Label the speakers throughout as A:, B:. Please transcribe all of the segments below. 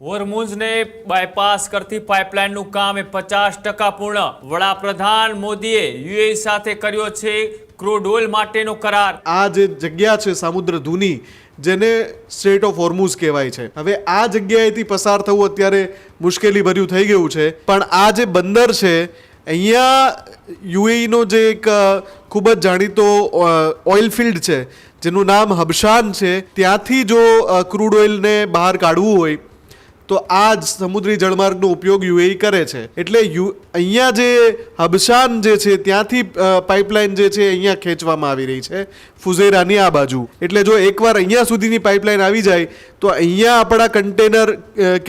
A: હોર્મુઝને bypass કરતી પાઇપલાઇનનું કામ 50% પૂર્ણ. વડાપ્રધાન મોદીએ યુએઈ સાથે કર્યો છે ક્રૂડ ઓઇલ માટેનો કરાર.
B: આ જે જગ્યા છે સામુદ્ર ધુની, જેને સ્ટ્રેટ ઓફ હોર્મુઝ કહેવાય છે, હવે આ જગ્યાએથી પસાર થવું અત્યારે મુશ્કેલી ભર્યું થઈ ગયું છે. પણ આ જે બંદર છે અહીંયા યુએઈનો જે એક ખૂબ જ જાણીતો ઓઇલ ફિલ્ડ છે જેનું નામ હબશાન છે, ત્યાંથી જો ક્રૂડ ઓઇલને બહાર કાઢવું હોય તો આ જ સમુદ્રી જળમાર્ગનો ઉપયોગ યુએઈ કરે છે. એટલે અહીંયા જે હબશાન જે છે ત્યાંથી પાઇપલાઇન જે છે અહીંયા ખેંચવામાં આવી રહી છે ફુઝેરાની આ બાજુ. એટલે જો એકવાર અહીંયા સુધીની પાઇપલાઇન આવી જાય તો અહીંયા આપણા કન્ટેનર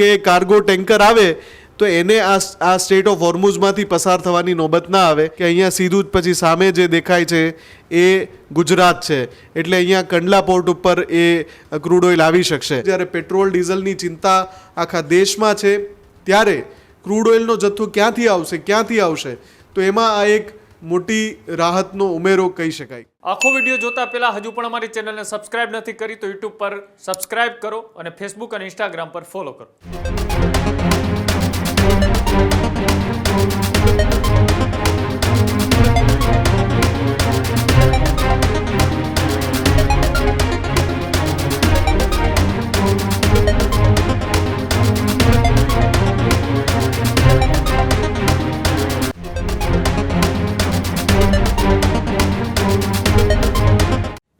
B: કે કાર્ગો ટેન્કર આવે તો એને આ સ્ટેટ ઓફ હોર્મુઝમાંથી પસાર થવાની નોબત ના આવે કે અહીંયા સીધું જ પછી સામે જે દેખાય છે એ ગુજરાત છે, એટલે અહીંયા કંડલા પોર્ટ ઉપર એ ક્રૂડ ઓઇલ આવી શકશે. જ્યારે પેટ્રોલ ડીઝલની ચિંતા આખા દેશમાં છે ત્યારે ક્રૂડ ઓઇલનો જથ્થો ક્યાંથી આવશે તો એમાં આ એક મોટી રાહતનો ઉમેરો કહી શકાય.
A: આખો વિડીયો જોતા પહેલા હજુ પણ અમારી ચેનલને સબસ્ક્રાઇબ નથી કરી તો યુટ્યુબ પર સબસ્ક્રાઇબ કરો અને ફેસબુક અને ઇન્સ્ટાગ્રામ પર ફોલો કરો.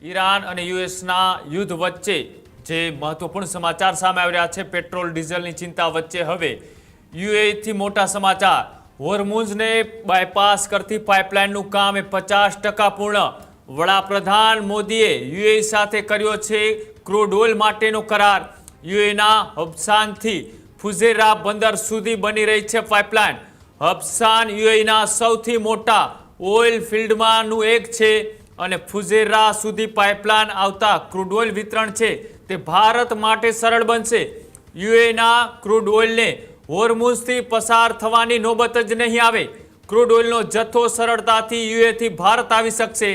A: ઈરાન અને યુએસના યુદ્ધ વચ્ચે જે મહત્વપૂર્ણ સમાચાર સામે આવી રહ્યા છે, પેટ્રોલ ડીઝલની ચિંતા વચ્ચે હવે યુએઈથી મોટા સમાચાર. હોર્મુઝને બાયપાસ કરતી પાઇપલાઇનનું કામ 50% પૂર્ણ. વડાપ્રધાન મોદીએ યુએઈ સાથે કર્યો છે ક્રૂડ ઓઇલ માટેનો કરાર. યુએઈના હબશાનથી ફુઝેરા બંદર સુધી બની રહી છે પાઇપલાઇન. હબશાન યુએઈના સૌથી મોટા ઓઇલ ફિલ્ડમાંનું એક છે અને ફુઝેરા સુધી પાઇપલાઇન આવતા ક્રૂડ ઓઇલ વિતરણ છે તે ભારત માટે સરળ બનશે. યુએઈના ક્રૂડ ઓઇલને હોર્મુઝથી પસાર થવાની નોબત જ નહીં આવે. ક્રૂડ ઓઇલનો જથ્થો સરળતાથી યુએથી ભારત આવી શકશે.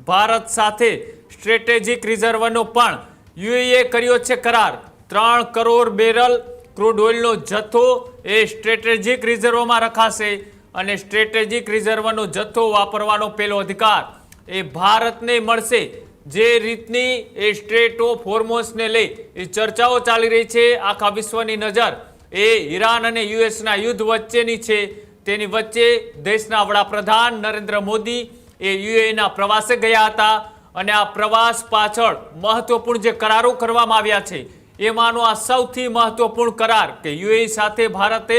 A: ભારત સાથે સ્ટ્રેટેજિક રિઝર્વનો પણ યુએઈએ કર્યો છે કરાર. 3 કરોડ બેરલ ક્રૂડ ઓઇલનો જથ્થો એ સ્ટ્રેટેજિક રિઝર્વમાં રખાશે અને સ્ટ્રેટેજિક રિઝર્વનો જથ્થો વાપરવાનો પહેલો અધિકાર એ ભારતને મળશે. જે રીતની એ સ્ટ્રેટ ઓફ હોર્મુઝને લઈ એ ચર્ચાઓ ચાલી રહી છે, આખા વિશ્વની નજર એ ઈરાન અને યુએસના યુદ્ધ વચ્ચેની છે. તેની વચ્ચે દેશના વડાપ્રધાન નરેન્દ્ર મોદી એ યુએઈના પ્રવાસે ગયા હતા અને આ પ્રવાસ પાછળ મહત્વપૂર્ણ જે કરારો કરવામાં આવ્યા છે એમાંનો આ સૌથી મહત્વપૂર્ણ કરાર કે યુએઈ સાથે ભારતે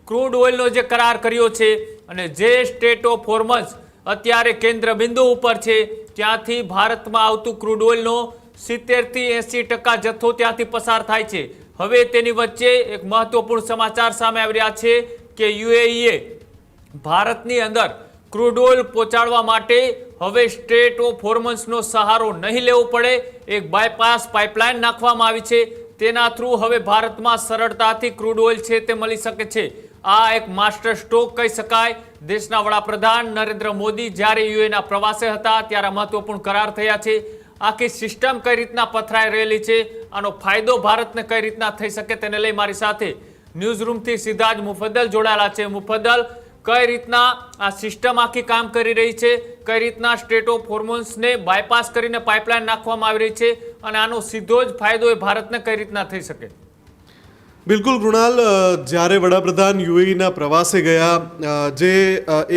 A: ક્રૂડ ઓઇલનો જે કરાર કર્યો છે અને જે સ્ટેટ ઓફ હોર્મુઝ અત્યારે કેન્દ્ર બિંદુ ઉપર છે ત્યાંથી ભારતમાં આવતું ક્રૂડ ઓઇલનો 70 થી 80% જથ્થો ત્યાંથી પસાર થાય છે. હવે તેની વચ્ચે એક મહત્વપૂર્ણ સમાચાર સામે આવી રહ્યા છે કે યુએઈએ ભારતની અંદર ક્રૂડ ઓઇલ પહોંચાડવા માટે હવે સ્ટ્રેટ ઓફ હોર્મુઝનો સહારો નહીં લેવો પડે. એક બાયપાસ પાઇપલાઇન નાખવામાં આવી છે, તેના થ્રુ હવે ભારતમાં સરળતાથી ક્રૂડ ઓઇલ છે તે મળી શકે છે. આ એક માસ્ટર સ્ટ્રોક કહી શકાય. દેશના વડાપ્રધાન નરેન્દ્ર મોદી જ્યારે યુએના પ્રવાસે હતા ત્યારે મહત્વપૂર્ણ કરાર થયા છે. આખી સિસ્ટમ કઈ રીતના પથરાઈ રહેલી છે, આનો ફાયદો ભારતને કઈ રીતના થઈ શકે તેને લઈ મારી સાથે ન્યૂઝરૂમથી સીધા જ મુફદ્દલ જોડાયેલા છે. મુફદ્દલ, કઈ રીતના આ સિસ્ટમ આખી કામ કરી રહી છે, કઈ રીતના સ્ટેટ ઓફ હોર્મુઝને બાયપાસ કરીને પાઇપલાઇન નાખવામાં આવી રહી છે અને આનો સીધો જ ફાયદો એ ભારતને કઈ રીતના થઈ શકે?
B: બિલકુલ કૃણાલ, જ્યારે વડાપ્રધાન યુએઈના પ્રવાસે ગયા, જે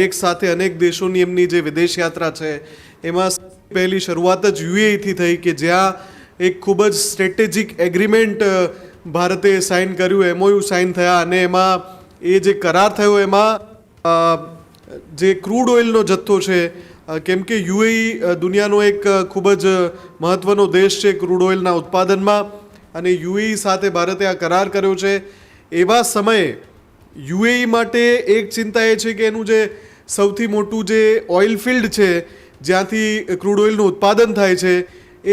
B: એક સાથે અનેક દેશોની એમની જે વિદેશ યાત્રા છે એમાં પહેલી શરૂઆત જ યુએઈથી થઈ કે જ્યાં એક ખૂબ જ સ્ટ્રેટેજિક એગ્રીમેન્ટ ભારતે સાઇન કર્યું, એમઓયુ સાઇન થયા અને એમાં એ જે કરાર થયો એમાં જે ક્રૂડ ઓઇલનો જથ્થો છે, કેમ કે યુએઈ દુનિયાનો એક ખૂબ જ મહત્ત્વનો દેશ છે ક્રૂડ ઓઇલના ઉત્પાદનમાં અને યુએઈ સાથે ભારતે આ કરાર કર્યો છે. એવા સમયે યુએઈ માટે એક ચિંતા એ છે કે એનું જે સૌથી મોટું જે ઓઇલ ફિલ્ડ છે જ્યાંથી ક્રૂડ ઓઇલનું ઉત્પાદન થાય છે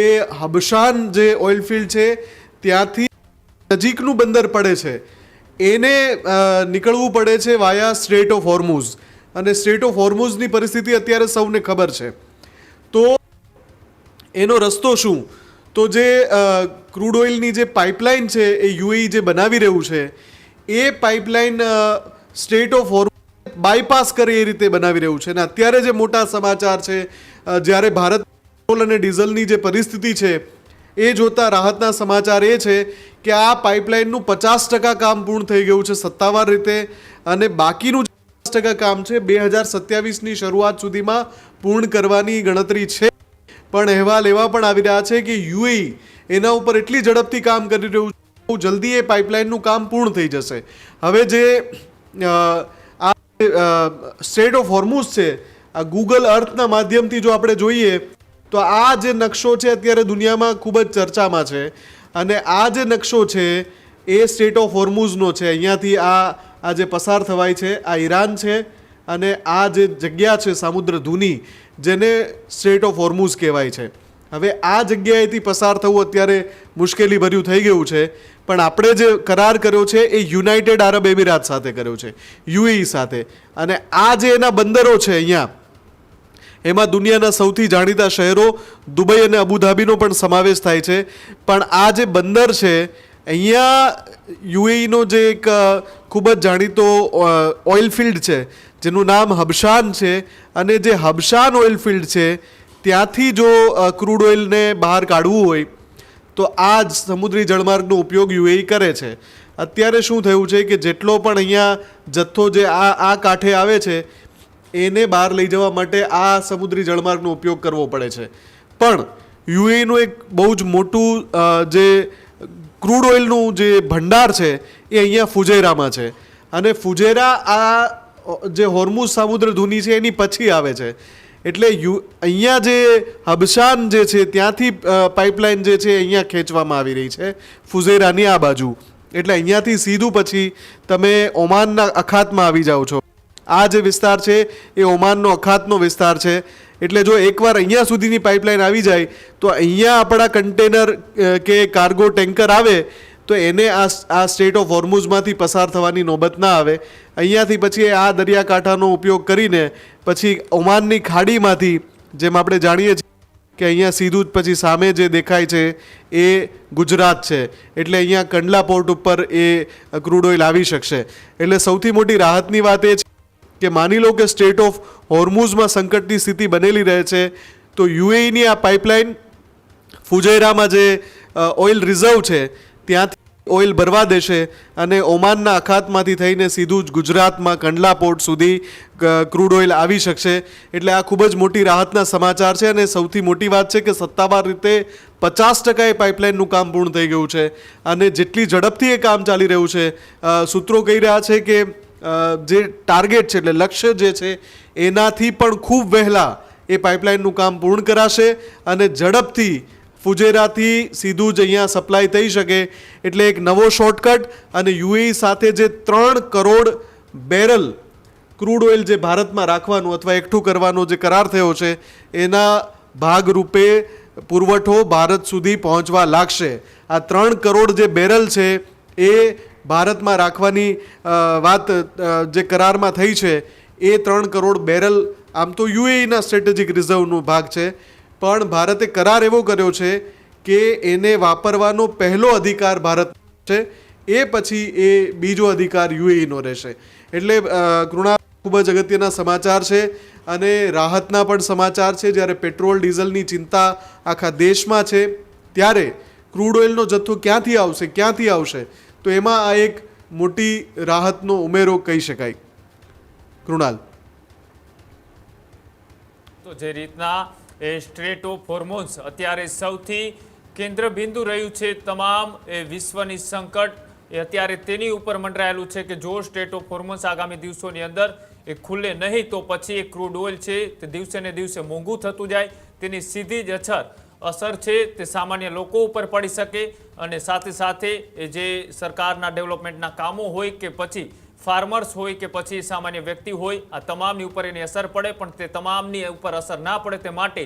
B: એ હબશાન જે ઓઇલ ફિલ્ડ છે ત્યાંથી નજીકનું બંદર પડે છે, એને નીકળવું પડે છે વાયા સ્ટ્રેટ ઓફ હોર્મુઝ. અને સ્ટ્રેટ ઓફ હોર્મુઝની પરિસ્થિતિ અત્યારે સૌને ખબર છે. તો એનો રસ્તો શું? તો જે ક્રૂડ ઓઇલની જે પાઇપલાઇન છે એ યુએઈ જે બનાવી રહ્યું છે એ પાઇપલાઇન સ્ટેટ ઓફ હોર્મુઝ બાયપાસ કરે એ રીતે બનાવી રહ્યું છે. અને અત્યારે જે મોટા સમાચાર છે, જ્યારે ભારત પેટ્રોલ અને ડીઝલની જે પરિસ્થિતિ છે એ જોતા રાહતના સમાચાર એ છે કે આ પાઇપલાઇનનું 50% કામ પૂર્ણ થઈ ગયું છે સત્તાવાર રીતે, અને બાકીનું 50% કામ છે 2027ની શરૂઆત સુધીમાં પૂર્ણ કરવાની ગણતરી છે. પણ અહેવાલ એવા પણ આવી રહ્યા છે કે યુએઈ એના ઉપર એટલી ઝડપથી કામ કરી રહ્યું છે, બહુ જલ્દી એ પાઇપલાઇનનું કામ પૂર્ણ થઈ જશે. હવે જે સ્ટ્રેટ ઓફ હોર્મુઝ છે, આ ગૂગલ અર્થના માધ્યમથી જો આપણે જોઈએ તો આ જે નકશો છે અત્યારે દુનિયામાં ખૂબ જ ચર્ચામાં છે. અને આ જે નકશો છે એ સ્ટેટ ઓફ હોર્મુઝનો છે. અહીંયાથી આ જે પસાર થવાય છે આ ઈરાન છે, અને આ જે જગ્યા છે સામુદ્ર ધુની જેને સ્ટ્રેટ ઓફ હોર્મુઝ કહેવાય છે. હવે આ જગ્યાએથી પસાર થવું અત્યારે મુશ્કેલી ભર્યું થઈ ગયું છે. પણ આપણે જે કરાર કર્યો છે એ યુનાઇટેડ આરબ એમિરાત સાથે કર્યો છે, યુએઈ સાથે. અને આ જે એના બંદરો છે અહીંયા, એમાં દુનિયાના સૌથી જાણીતા શહેરો દુબઈ અને અબુધાબીનો પણ સમાવેશ થાય છે. પણ આ જે બંદર છે અહીંયા યુએઈનો જે એક ખૂબ જ જાણીતો ઓઇલ ફિલ્ડ છે જેનું નામ હબશાન છે, અને જે હબશાન ઓઇલ ફિલ્ડ છે ત્યાંથી જો ક્રૂડ ઓઇલને બહાર કાઢવું હોય તો આ જ સમુદ્રી જળમાર્ગનો ઉપયોગ યુએઈ કરે છે. અત્યારે શું થયું છે કે જેટલો પણ અહીંયા જથ્થો જે આ કાંઠે આવે છે એને બહાર લઈ જવા માટે આ સમુદ્રી જળમાર્ગનો ઉપયોગ કરવો પડે છે. પણ યુએઈનું એક બહુ જ મોટું જે ક્રૂડ ઓઇલનું જે ભંડાર છે એ અહીંયા ફુજૈરામાં છે. અને ફુજૈરા આ જે હોર્મુઝ સામુદ્ર ધુની છે એની પછી આવે છે. એટલે અહીંયા જે હબશાન જે છે ત્યાંથી પાઇપલાઇન જે છે અહીંયા ખેંચવામાં આવી રહી છે ફુજૈરાની આ બાજુ. એટલે અહીંયાથી સીધું પછી તમે ઓમાનના અખાતમાં આવી જાઓ છો. આ જે વિસ્તાર છે એ ઓમાનનો અખાતનો વિસ્તાર છે. એટલે જો એકવાર અહીંયા સુધીની પાઇપલાઇન આવી જાય તો અહીંયા આપણા કન્ટેનર કે કાર્ગો ટેન્કર આવે તો એને આ સ્ટેટ ઓફ હોર્મુઝમાંથી પસાર થવાની નોબત ના આવે. અહીંયાથી પછી આ દરિયાકાંઠાનો ઉપયોગ કરીને પછી ઓમાનની ખાડીમાંથી, જેમ આપણે જાણીએ છીએ કે અહીંયા સીધું જ પછી સામે જે દેખાય છે એ ગુજરાત છે, એટલે અહીંયા કંડલા પોર્ટ ઉપર એ ક્રૂડ ઓઇલ આવી શકશે. એટલે સૌથી મોટી રાહતની વાત એ છે કે માની લો કે સ્ટેટ ઓફ હોર્મુઝમાં સંકટની સ્થિતિ બનેલી રહે છે તો યુએઈની આ પાઇપલાઇન ફુજૈરામાં જે ઓઇલ રિઝર્વ છે ત્યાંથી ઓઇલ ભરવા દેશે, અને ઓમાનના અખાતમાંથી થઈને સીધું જ ગુજરાતમાં કંડલા પોર્ટ સુધી ક્રૂડ ઓઇલ આવી શકશે. એટલે આ ખૂબ જ મોટી રાહતના સમાચાર છે. અને સૌથી મોટી વાત છે કે સત્તાવાર રીતે 50% એ પાઇપલાઇનનું કામ પૂર્ણ થઈ ગયું છે. અને જેટલી ઝડપથી એ કામ ચાલી રહ્યું છે, સૂત્રો કહી રહ્યા છે કે જે ટાર્ગેટ છે એટલે લક્ષ્ય જે છે એનાથી પણ ખૂબ વહેલા એ પાઇપલાઇનનું કામ પૂર્ણ કરાશે, અને ઝડપથી ફુજૈરાથી સીધું જ અહીંયા સપ્લાય થઈ શકે. એટલે એક નવો શોર્ટકટ. અને યુએઈ સાથે જે 3 કરોડ બેરલ ક્રૂડ ઓઇલ જે ભારતમાં રાખવાનું અથવા એકઠું કરવાનો જે કરાર થયો છે એના ભાગરૂપે પુરવઠો ભારત સુધી પહોંચવા લાગશે. આ 3 કરોડ જે બેરલ છે એ ભારતમાં રાખવાની વાત જે કરારમાં થઈ છે એ 3 કરોડ બેરલ આમ તો યુએઈના સ્ટ્રેટેજિક રિઝર્વનો ભાગ છે, પણ ભારતે કરાર એવો કર્યો છે કે એને વાપરવાનો પહેલો અધિકાર ભારત છે, એ પછી એ બીજો અધિકાર યુએઈનો રહેશે. એટલે કૃણાલ, ખૂબ જ અગત્યના સમાચાર છે અને રાહતના પણ સમાચાર છે. જ્યારે પેટ્રોલ ડીઝલની ચિંતા આખા દેશમાં છે ત્યારે ક્રૂડ ઓઇલનો જથ્થો ક્યાંથી આવશે તો એમાં આ એક મોટી રાહતનો ઉમેરો કહી શકાય. કૃણાલ,
A: તો જે રીતના એ સ્ટ્રેટ ઓફ હોર્મુઝ અત્યારે સૌથી કેન્દ્ર બિંદુ રહ્યું છે, તમામ એ વિશ્વની સંકટ એ અત્યારે તેની ઉપર મંડરાયેલું છે કે જો સ્ટ્રેટ ઓફ હોર્મુઝ આગામી દિવસોની અંદર એ ખુલ્લે નહીં તો પછી એ ક્રૂડ ઓઇલ છે તે દિવસે ને દિવસે મોંઘું થતું જાય. તેની સીધી જ અસર છે તે સામાન્ય લોકો ઉપર પડી શકે, અને સાથે સાથે એ જે સરકારના ડેવલપમેન્ટના કામો હોય કે પછી ફાર્મર્સ હોય કે પછી સામાન્ય વ્યક્તિ હોય, આ તમામની ઉપર એની અસર પડે. પણ તે તમામની ઉપર અસર ના પડે તે માટે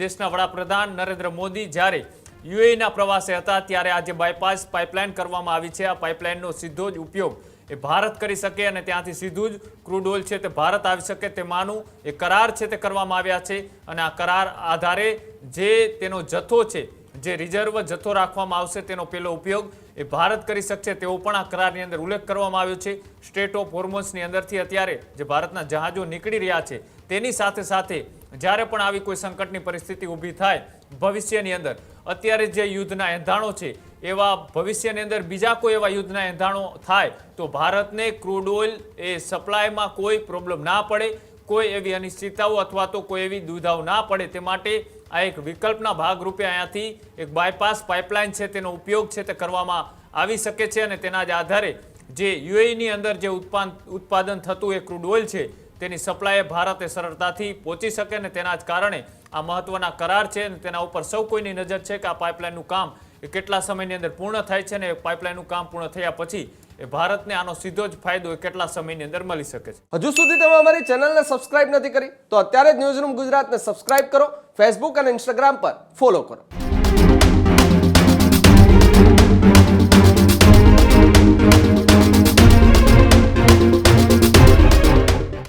A: દેશના વડાપ્રધાન નરેન્દ્ર મોદી જ્યારે યુએઈના પ્રવાસે હતા ત્યારે આજે બાયપાસ પાઇપલાઇન કરવામાં આવી છે. આ પાઇપલાઇનનો સીધો જ ઉપયોગ એ ભારત કરી શકે અને ત્યાંથી સીધું જ ક્રૂડ ઓઇલ છે તે ભારત આવી શકે તેમાંનું એ કરાર છે તે કરવામાં આવ્યા છે. અને આ કરાર આધારે જે તેનો જથ્થો છે જે રિઝર્વ જથ્થો રાખવામાં આવશે તેનો પહેલો ઉપયોગ એ ભારત કરી શકશે તેવો પણ આ કરારની અંદર ઉલ્લેખ કરવામાં આવ્યો છે. સ્ટ્રેટ ઓફ હોર્મોઝની અંદરથી અત્યારે જે ભારતના જહાજો નીકળી રહ્યા છે તેની સાથે સાથે જ્યારે પણ આવી કોઈ સંકટની પરિસ્થિતિ ઊભી થાય ભવિષ્યની અંદર, અત્યારે જે યુદ્ધના એંધાણો છે એવા ભવિષ્યની અંદર બીજા કોઈ એવા યુદ્ધના એંધાણો થાય તો ભારતને ક્રૂડ ઓઇલ એ સપ્લાયમાં કોઈ પ્રોબ્લેમ ના પડે, કોઈ એવી અનિશ્ચિતતાઓ અથવા તો કોઈ એવી દુવિધાઓ ના પડે તે માટે આ એક વિકલ્પના ભાગરૂપે અહીંયાથી એક બાયપાસ પાઇપલાઇન છે તેનો ઉપયોગ છે તે કરવામાં આવી શકે છે અને તેના જ આધારે જે યુએઈની અંદર જે ઉત્પાદન થતું એ ક્રૂડ ઓઇલ છે તેની સપ્લાય ભારતે સરળતાથી પહોંચી શકે ને તેના જ કારણે આ મહત્વના કરાર છે અને તેના ઉપર સૌ કોઈની નજર છે કે આ પાઇપલાઇનનું કામ એ કેટલા સમયની અંદર પૂર્ણ થાય છે ને પાઇપલાઇનનું કામ પૂર્ણ થયા પછી એ ભારતને આનો સીધો જ ફાયદો એ કેટલા સમયની અંદર મળી શકે છે.
C: હજુ સુધી તમે અમારી ચેનલને સબસ્ક્રાઇબ નથી કરી તો અત્યારે જ ન્યૂઝરૂમ ગુજરાતને સબસ્ક્રાઇબ કરો, ફેસબુક અને ઇન્સ્ટાગ્રામ પર ફોલો કરો.